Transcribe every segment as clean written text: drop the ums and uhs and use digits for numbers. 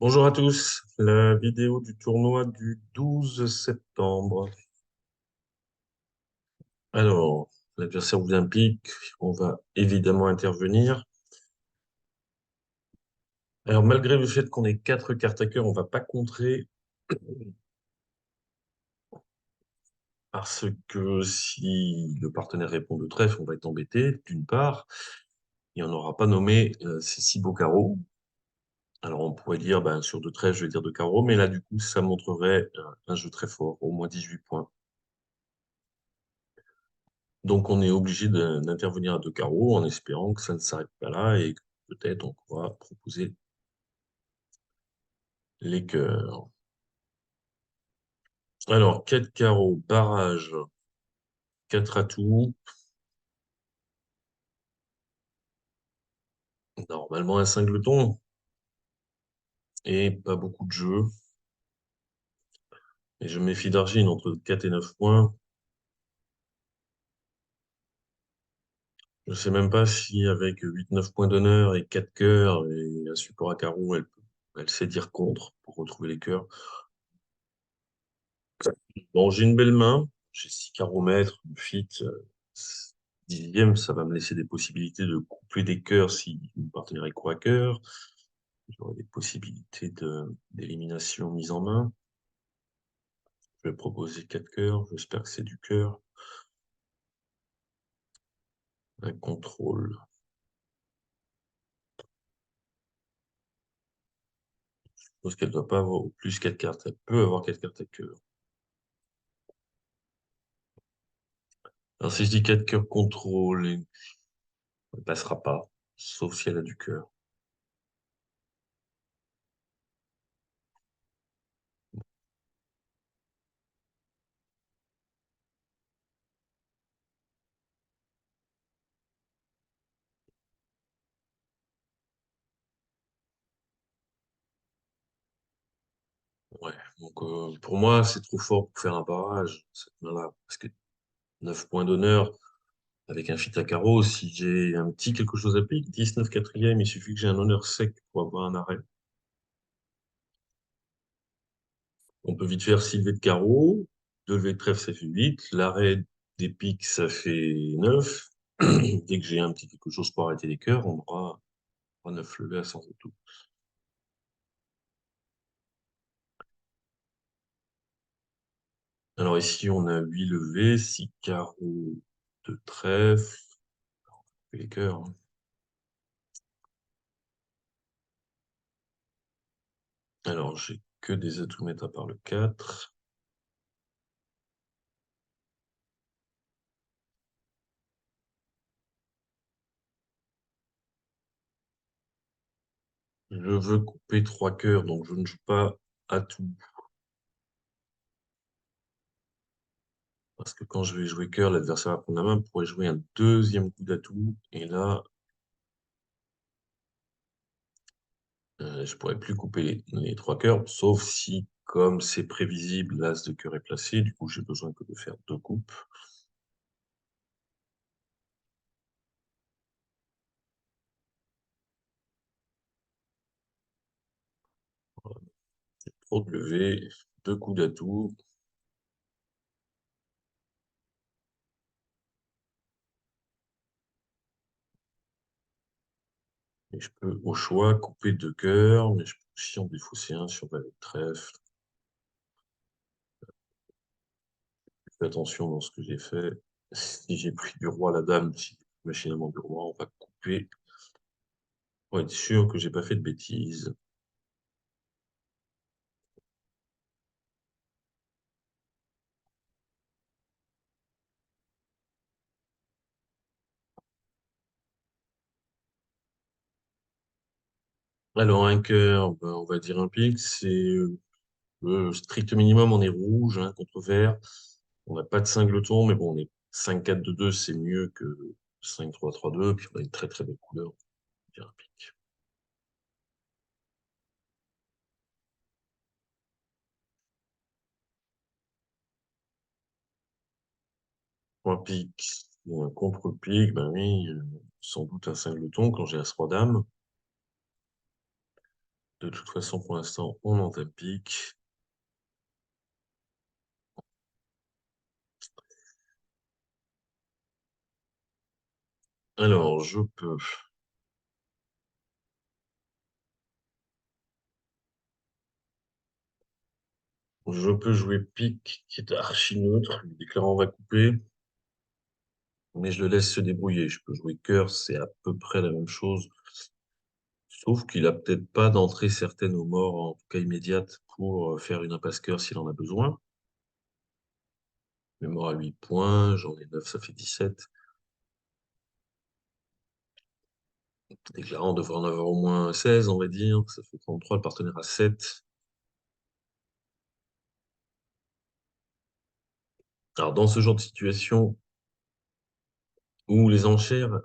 Bonjour à tous, la vidéo du tournoi du 12 septembre. Alors, l'adversaire olympique, on va évidemment intervenir. Alors, malgré le fait qu'on ait 4 cartes à cœur, on va pas contrer parce que si le partenaire répond de trèfle, on va être embêté, d'une part, et on n'aura pas nommé ces 6 beaux carreaux. Alors, on pourrait dire, ben, sur de trèfle, je vais dire de carreaux, mais là, du coup, ça montrerait un jeu très fort, au moins 18 points. Donc, on est obligé d'intervenir à 2 carreaux en espérant que ça ne s'arrête pas là et que peut-être on pourra proposer les cœurs. Alors, 4 carreaux, barrage, 4 atouts. Normalement, un cingleton et pas beaucoup de jeux. Et je me méfie d'Argine entre 4 et 9 points. Je ne sais même pas si avec 8-9 points d'honneur et 4 cœurs et un support à carreaux, elle sait dire contre pour retrouver les cœurs. Bon, j'ai une belle main. J'ai 6 carreaux maîtres, une fit. 10e, ça va me laisser des possibilités de coupler des cœurs si mon partenaire est quoi à cœur. J'aurai des possibilités d'élimination mise en main. Je vais proposer 4 cœurs. J'espère que c'est du cœur. Un contrôle. Je suppose qu'elle ne doit pas avoir plus 4 cartes. Elle peut avoir 4 cartes à cœur. Alors si je dis 4 cœurs contrôle, elle ne passera pas. Sauf si elle a du cœur. Ouais. Donc pour moi, c'est trop fort pour faire un barrage, cette main-là. Parce que 9 points d'honneur, avec un fit à carreau, si j'ai un petit quelque chose à pique, 19 quatrième, il suffit que j'ai un honneur sec pour avoir un arrêt. On peut vite faire 6 levées de carreau, 2 levées de trèfle, ça fait 8, l'arrêt des piques, ça fait 9. Dès que j'ai un petit quelque chose pour arrêter les cœurs, on aura 9 levées à sens de tout. Alors ici, on a 8 levées, 6 carreaux de trèfle, les cœurs, hein. Alors, j'ai que des atouts méta par le 4. Je veux couper 3 cœurs, donc je ne joue pas atout. Parce que quand je vais jouer cœur, l'adversaire va prendre la main, pourrait jouer un deuxième coup d'atout. Et là, je pourrais plus couper les 3 cœurs, sauf si, comme c'est prévisible, l'as de cœur est placé. Du coup, j'ai besoin que de faire 2 coupes. Voilà. Trop de levée, 2 coups d'atout. Et je peux, au choix, couper 2 cœurs, mais je peux aussi en défausser un sur valet de trèfle. Fais attention dans ce que j'ai fait. Si j'ai pris du roi à la dame, si machinalement du roi, on va couper pour être sûr que j'ai pas fait de bêtises. Alors, un cœur, ben, on va dire un pique, c'est le strict minimum, on est rouge, hein, contre vert. On n'a pas de singleton, mais bon, on est 5-4-2-2, c'est mieux que 5-3-3-2, puis on a une très très belle couleur, on va dire un pique. Un pique, ou un contre-pique, ben oui, sans doute un singleton quand j'ai as-roi dame. De toute façon, pour l'instant, on entame pique. Alors, je peux jouer pique, qui est archi neutre. Le déclarant va couper, mais je le laisse se débrouiller. Je peux jouer cœur, c'est à peu près la même chose. Sauf qu'il a peut-être pas d'entrée certaine aux morts, en tout cas immédiate, pour faire une impasse cœur s'il en a besoin. Mémoire à 8 points, j'en ai 9, ça fait 17. Déclarant devrait en avoir au moins 16, on va dire. Ça fait 33, le partenaire à 7. Alors, dans ce genre de situation où les enchères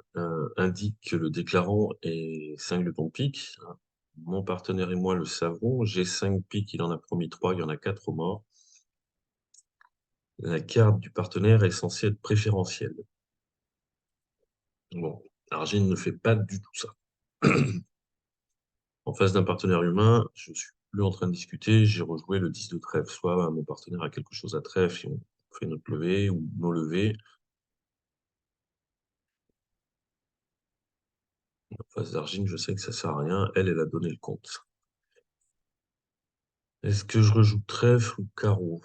indiquent que le déclarant est 5 de ton pique, hein, mon partenaire et moi le savons, j'ai 5 piques, il en a promis 3, il y en a 4 aux morts. La carte du partenaire est censée être préférentielle. Bon, Argine ne fait pas du tout ça. En face d'un partenaire humain, je suis plus en train de discuter, j'ai rejoué le 10 de trèfle. Soit mon partenaire a quelque chose à trèfle et on fait notre levée ou nos levées. En face d'Argine, je sais que ça sert à rien. Elle, elle a donné le compte. Est-ce que je rejoue trèfle ou carreau?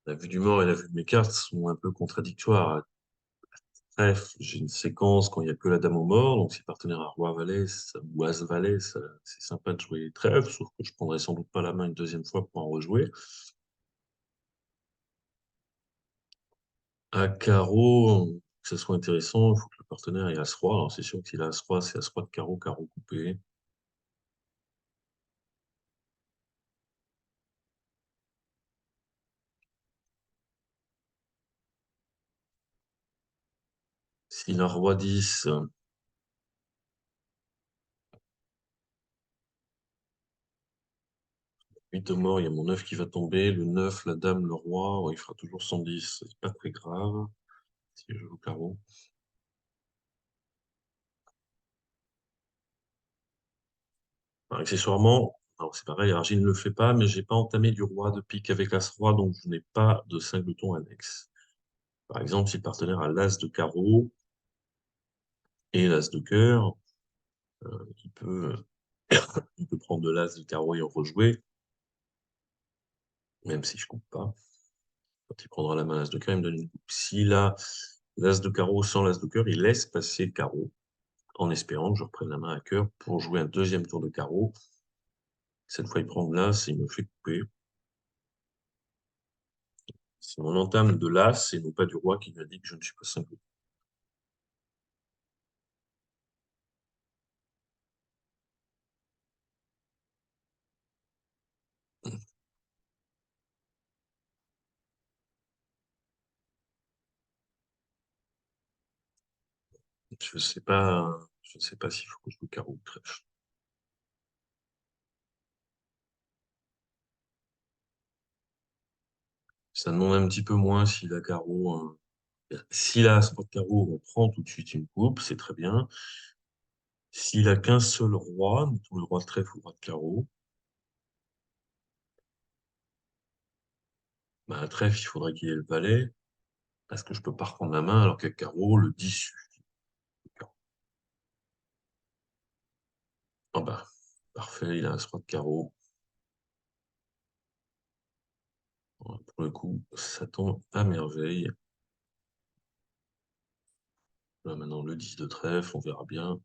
La vue du mort et la vue de mes cartes sont un peu contradictoires. Bref, j'ai une séquence quand il n'y a que la dame au mort, donc si le partenaire a roi-valet ou as-valet, c'est sympa de jouer trèfle, sauf que je prendrai sans doute pas la main une deuxième fois pour en rejouer. À carreau, que ce soit intéressant, il faut que le partenaire ait as-roi. Alors c'est sûr que s'il a as-roi, c'est as-roi de carreau, carreau coupé. S'il a roi 10, 8 mort, il y a mon 9 qui va tomber. Le 9, la dame, le roi, il fera toujours 110. C'est pas très grave si je joue carreau. Alors, accessoirement, alors c'est pareil, Argile ne le fait pas, mais j'ai pas entamé du roi de pique avec as-roi, donc je n'ai pas de singleton annexe. Par exemple, si le partenaire a l'as de carreau et l'as de cœur, il peut, il peut prendre de l'as de carreau et en rejouer, même si je coupe pas. Quand il prendra la main l'as de cœur, il me donne une coupe. S'il a l'as de carreau sans l'as de cœur, il laisse passer carreau, en espérant que je reprenne la main à cœur pour jouer un deuxième tour de carreau. Cette fois, il prend l'as et il me fait couper. C'est mon entame de l'as et non pas du roi qui lui a dit que je ne suis pas singleton. Je sais pas s'il faut que je joue carreau ou trèfle. Ça demande un petit peu moins s'il a carreau, hein. S'il a as-roi de carreau, on prend tout de suite une coupe, c'est très bien. S'il a qu'un seul roi, mettons le roi de trèfle ou le roi de carreau, bah, à trèfle, il faudrait qu'il ait le valet, parce que je peux pas reprendre la main, alors qu'à carreau, le 10 suffit. Ah bah, parfait, il a as-roi de carreau. Voilà, pour le coup, ça tombe à merveille. Là, maintenant, le 10 de trèfle, on verra bien.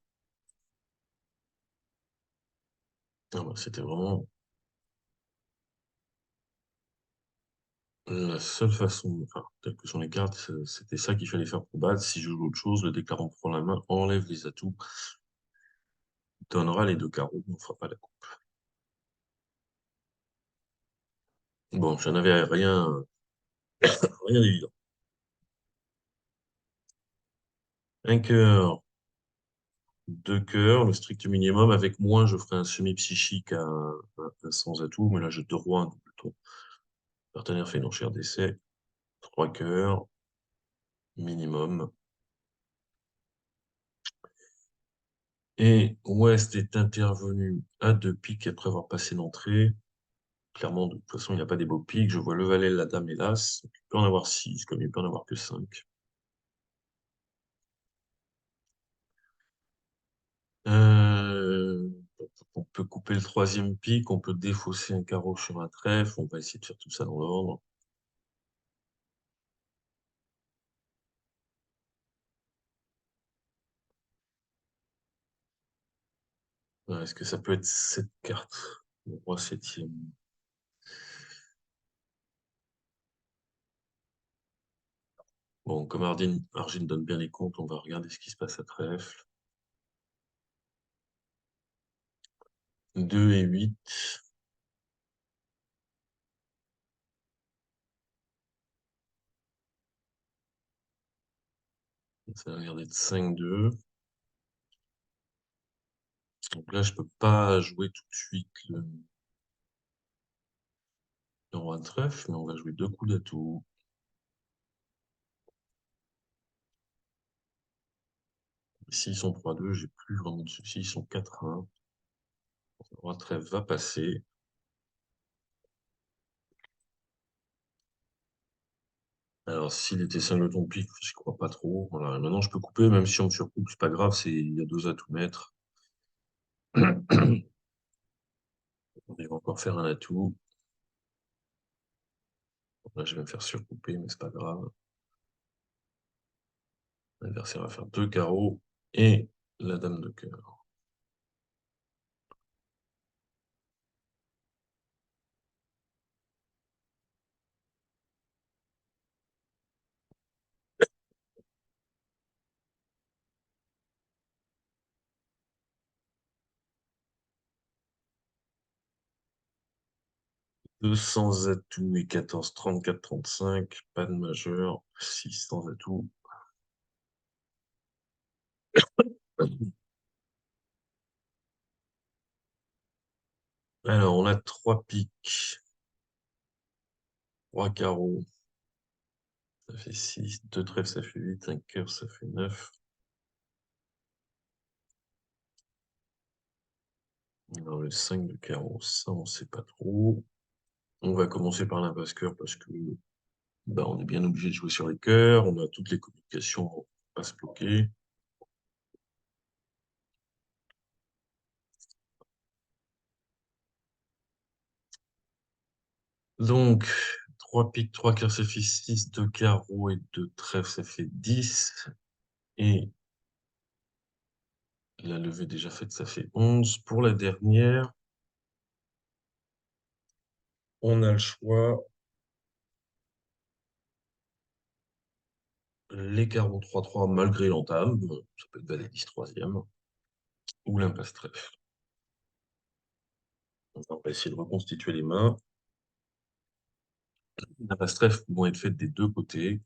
Ah bah, c'était vraiment la seule façon, enfin, telle que sont les cartes, c'était ça qu'il fallait faire pour battre. Si je joue autre chose, le déclarant prend la main, enlève les atouts, donnera les deux carreaux, on ne fera pas la coupe. Bon, j'en avais rien d'évident. Un cœur, deux cœurs, le strict minimum. Avec moins, je ferai un semi-psychique à sans atout, mais là, j'ai deux rois, un double tour. Partenaire fait une enchère d'essai. 3 cœurs. Minimum. Et Ouest est intervenu à 2 piques après avoir passé l'entrée. Clairement, de toute façon, il n'y a pas des beaux piques. Je vois le valet, la dame et l'as. Il peut en avoir 6, comme il peut en avoir que 5. On peut couper le 3e pic, on peut défausser un carreau sur un trèfle. On va essayer de faire tout ça dans l'ordre. Est-ce que ça peut être cette carte? Le roi 7e. Bon, comme Argine donne bien les comptes, on va regarder ce qui se passe à trèfle. 2 et 8. Ça va regarder de 5-2. Donc là, je peux pas jouer tout de suite le roi de trèfle, mais on va jouer 2 coups d'atout. S'ils sont 3-2, j'ai plus vraiment de soucis. Ils sont 4-1. Le roi de trèfle va passer. Alors, s'il était singleton pique, je crois pas trop. Voilà. Maintenant, je peux couper, même si on me surcoupe, c'est pas grave, il y a 2 atouts maîtres. On va encore faire un atout. Là, je vais me faire surcouper, mais c'est pas grave. L'adversaire va faire 2 carreaux et la dame de cœur. Deux sans atout et 14, 34, 35. Pas de majeur. 6 sans atout. Alors, on a 3 piques. 3 carreaux. Ça fait 6. 2 trèfles, ça fait 8. Un cœur, ça fait 9. Alors, le 5 de carreau, ça, on sait pas trop. On va commencer par l'impasse cœur parce que bah, on est bien obligé de jouer sur les cœurs. On a toutes les communications pour pas se bloquer. Donc, 3 piques, 3 cœurs, ça fait 6, 2 carreaux et 2 trèfles, ça fait 10. Et la levée déjà faite, ça fait 11. Pour la dernière, on a le choix. Les carreaux 3-3 malgré l'entame. Ça peut être valet 10 troisième. Ou l'impasse trèfle. On va essayer de reconstituer les mains. L'impasse trèfle vont être faites des deux côtés.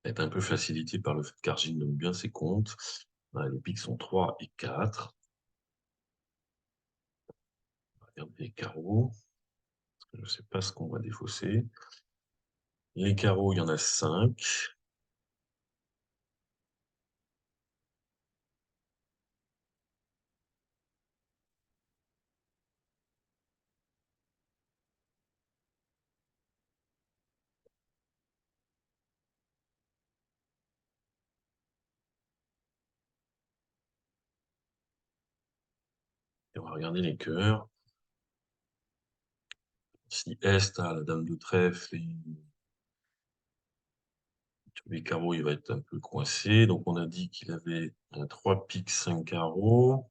Être un peu facilité par le fait qu'Argine donne bien ses comptes. Voilà, les piques sont 3 et 4. On va regarder les carreaux. Je ne sais pas ce qu'on va défausser. Les carreaux, il y en a 5. Et on va regarder les cœurs. Si Est a la dame de trèfle et tous les carreaux, il va être un peu coincé. Donc on a dit qu'il avait 3 piques, 5 carreaux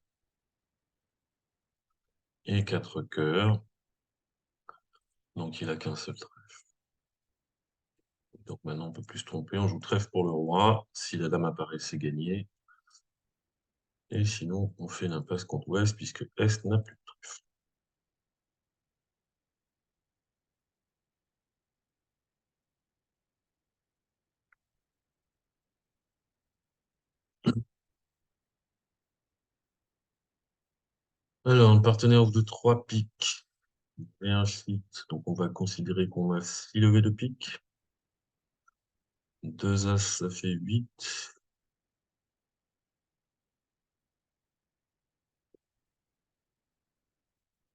et 4 cœurs. Donc il a qu'un seul trèfle. Donc maintenant on ne peut plus se tromper. On joue trèfle pour le roi. Si la dame apparaît, c'est gagné. Et sinon, on fait l'impasse contre Ouest puisque Est n'a plus de trèfle. Alors, le partenaire ouvre de 3 piques et un shit. Donc, on va considérer qu'on a 6 levées de pique. 2 as, ça fait 8.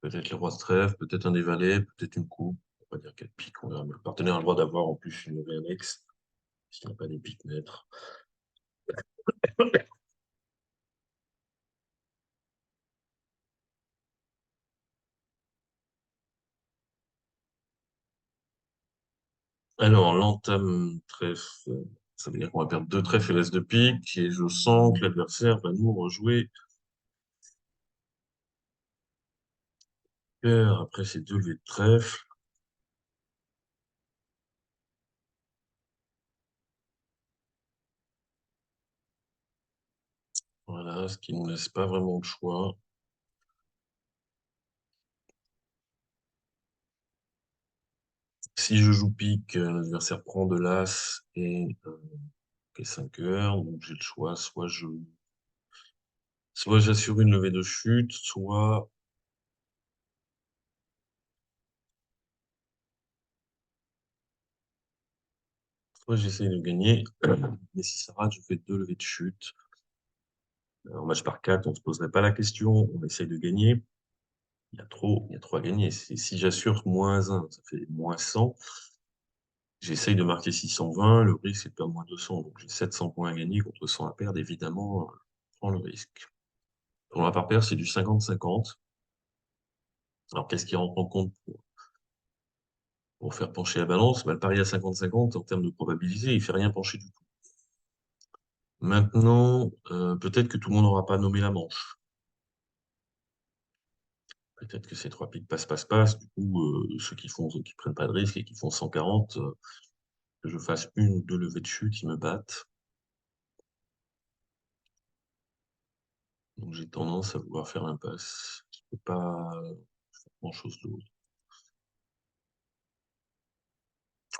Peut-être le roi de trèfle, peut-être un des valets, peut-être une coupe. On va dire 4 piques. On verra. Le partenaire a le droit d'avoir en plus une levée annexe, s'il n'y a pas des piques maîtres. Alors, l'entame trèfle, ça veut dire qu'on va perdre 2 trèfles et l'as de pique. Et je sens que l'adversaire va nous rejouer cœur après ces 2 levées de trèfle. Voilà, ce qui ne nous laisse pas vraiment le choix. Si je joue pique, l'adversaire prend de l'as et 5 heures. Donc j'ai le choix, soit j'assure une levée de chute, soit j'essaye de gagner. Mais si ça rate, je fais 2 levées de chute. En match par 4, on ne se poserait pas la question, on essaye de gagner. Il y a trop à gagner. Si j'assure -1, ça fait -100. J'essaye de marquer 620, le risque c'est de perdre -200. Donc j'ai 700 points à gagner contre 100 à perdre. Évidemment, je prends le risque. Tournoi par paire, c'est du 50-50. Alors qu'est-ce qui rentre en compte pour faire pencher la balance? Bah, le pari à 50-50, en termes de probabilité, il ne fait rien pencher du tout. Maintenant, peut-être que tout le monde n'aura pas nommé la manche. Peut-être que ces 3 piques passe. Du coup, ceux qui prennent pas de risque et qui font 140, que je fasse 1 ou 2 levées de chute, ils me battent. Donc j'ai tendance à vouloir faire l'impasse. Je peux pas faire grand-chose d'autre.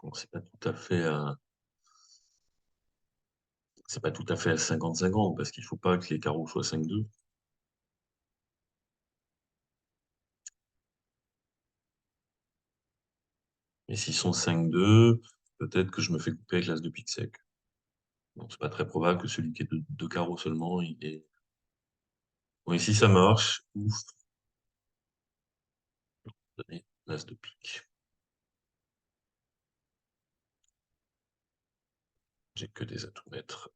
Bon, c'est pas tout à fait à 50-50, parce qu'il faut pas que les carreaux soient 5-2. Et s'ils sont 5-2, peut-être que je me fais couper avec l'as de pique sec. Donc c'est pas très probable que celui qui est de 2 carreaux seulement, il est. Bon, ici ça marche. Ouf, donner l'as de pique. J'ai que des atouts maîtres.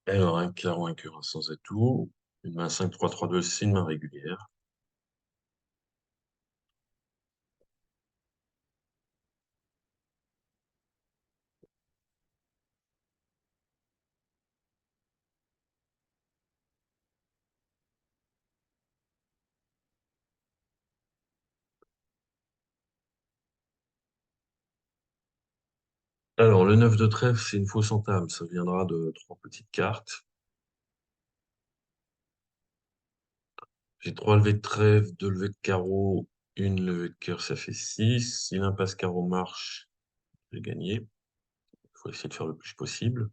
Alors, un carreau, un cœur, un sans atout. Une main 5-3-3-2, c'est une main régulière. Alors, le 9 de trèfle, c'est une fausse entame. Ça viendra de 3 petites cartes. J'ai 3 levées de trèfle, 2 levées de carreau, une levée de cœur, ça fait 6. Si l'impasse carreau marche, j'ai gagné. Il faut essayer de faire le plus possible.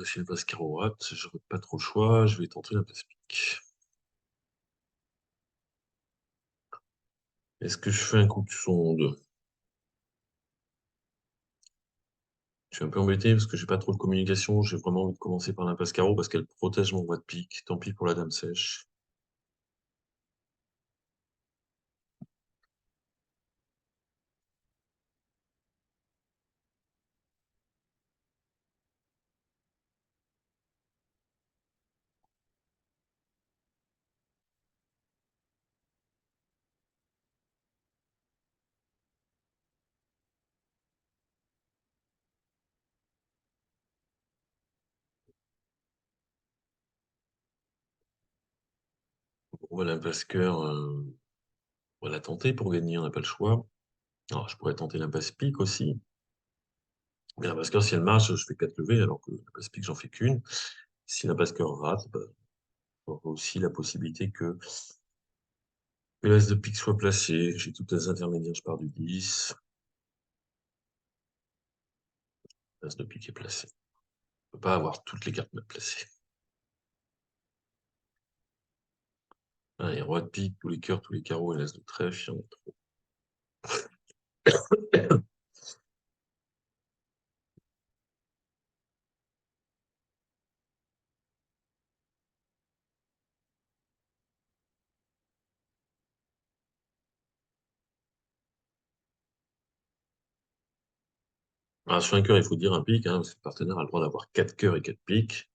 Si l'impasse carreau rate, j'aurai pas trop le choix. Je vais tenter l'impasse pique. Est-ce que je fais un coup de sonde? Je suis un peu embêté parce que j'ai pas trop de communication. J'ai vraiment envie de commencer par l'impasse carreau parce qu'elle protège mon roi de pique. Tant pis pour la dame sèche. On va l'impasse cœur, on va la tenter pour gagner, on n'a pas le choix. Alors, je pourrais tenter l'impasse pique aussi. Mais la passe-cœur, si elle marche, je fais 4 levées, alors que la passe-pique, j'en fais qu'une. Si la passe-cœur rate, bah, j'aurai aussi la possibilité que l'as de pique soit placé. J'ai toutes les intermédiaires, je pars du 10. L'as de pique est placé. Je ne peux pas avoir toutes les cartes mal placées. Allez, roi de pique, tous les cœurs, tous les carreaux et l'as de trèfle, il y en a trop. Alors, sur un cœur, il faut dire un pique, hein, parce que le partenaire a le droit d'avoir 4 cœurs et 4 piques.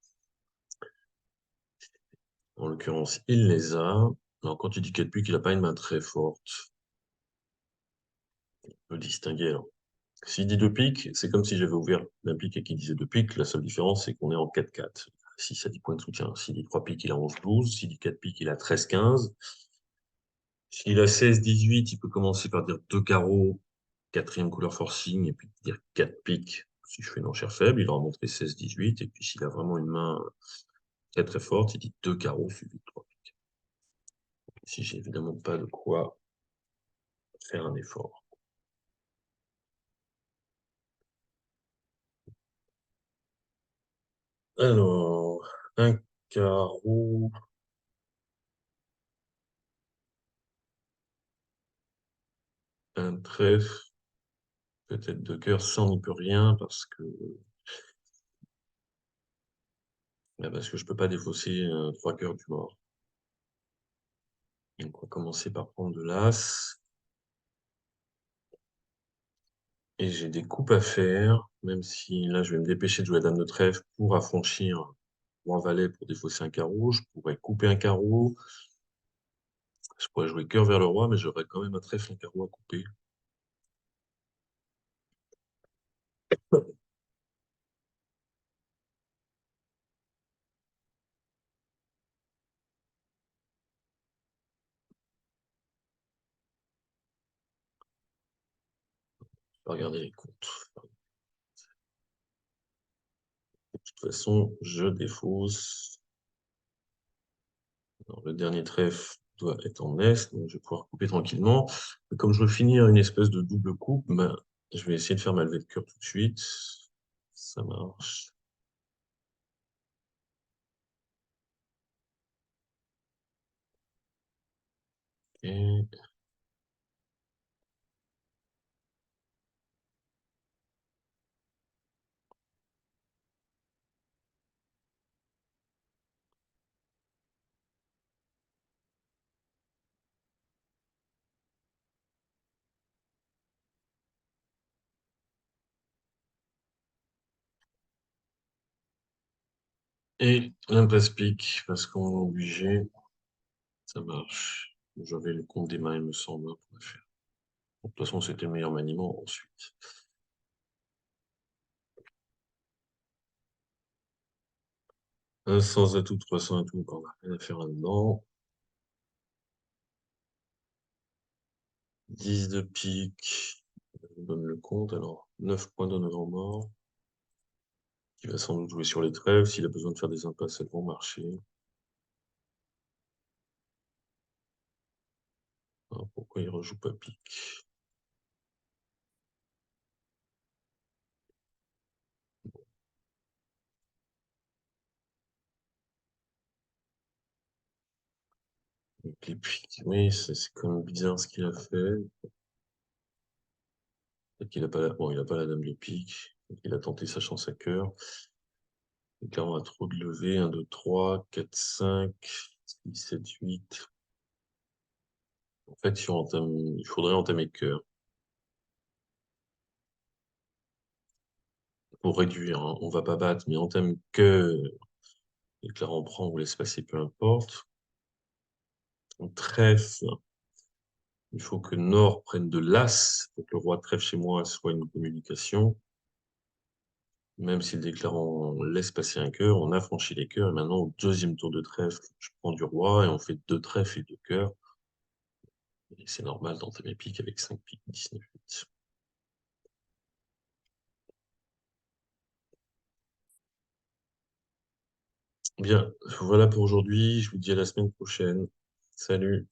En l'occurrence, il les a. Alors, quand tu dis 4 piques, il n'a pas une main très forte. On peut le distinguer, alors. S'il dit 2 piques, c'est comme si j'avais ouvert un pique et qu'il disait 2 piques. La seule différence, c'est qu'on est en 4-4. Si ça dit point de soutien. S'il dit 3 piques, il a 11-12. S'il dit 4 piques, il a 13-15. S'il a 16-18, il peut commencer par dire 2 carreaux, quatrième couleur forcing, et puis dire 4 piques. Si je fais une enchère faible, il aura montré 16-18. Et puis s'il a vraiment une main très très forte, il dit 2 carreaux suivi de 3 piques. Si j'ai évidemment pas de quoi faire un effort. Alors, un carreau, un trèfle, peut-être 2 cœurs, ça on n'y peut rien parce que je peux pas défausser 3 cœurs du mort. Donc on va commencer par prendre de l'as. Et j'ai des coupes à faire, même si là je vais me dépêcher de jouer la dame de trèfle pour affranchir roi valet pour défausser un carreau. Je pourrais couper un carreau. Je pourrais jouer cœur vers le roi, mais j'aurais quand même un trèfle, un carreau à couper. Je vais regarder les comptes. De toute façon, je défausse. Alors, le dernier trèfle doit être en est, donc je vais pouvoir couper tranquillement. Mais comme je veux finir une espèce de double coupe, ben, je vais essayer de faire ma levée de cœur tout de suite. Ça marche. Et, et l'impasse pique, parce qu'on est obligé. Ça marche. J'avais le compte des mains, il me semble, hein, pour le faire. De toute façon, c'était le meilleur maniement ensuite. Un sans atout, 300 atouts, on n'a rien à faire là-dedans. 10 de pique. Je donne le compte. Alors, 9 points d'honneur en mort. Qui va sans doute jouer sur les trèfles. S'il a besoin de faire des impasses, elles vont marcher. Alors, pourquoi il rejoue pas pique? Donc, les piques, oui, c'est quand même bizarre ce qu'il a fait. Peut-être qu'il a pas la... Bon, il n'a pas la dame de pique. Il a tenté sa chance à cœur. Donc là, on a trop de levées. 1, 2, 3, 4, 5, 6, 7, 8. En fait, il faudrait entamer cœur pour réduire, hein. On va pas battre, mais entame cœur. Et que là, on prend ou laisse passer, peu importe. On trèfle. Il faut que Nord prenne de l'as pour que le roi trèfle chez moi soit une communication. Même si le déclarant laisse passer un cœur, on a franchi les cœurs. Et maintenant, au deuxième tour de trèfle, je prends du roi et on fait 2 trèfles et 2 cœurs. Et c'est normal d'entamer pique avec 5 piques, 19, 8. Bien, voilà pour aujourd'hui. Je vous dis à la semaine prochaine. Salut.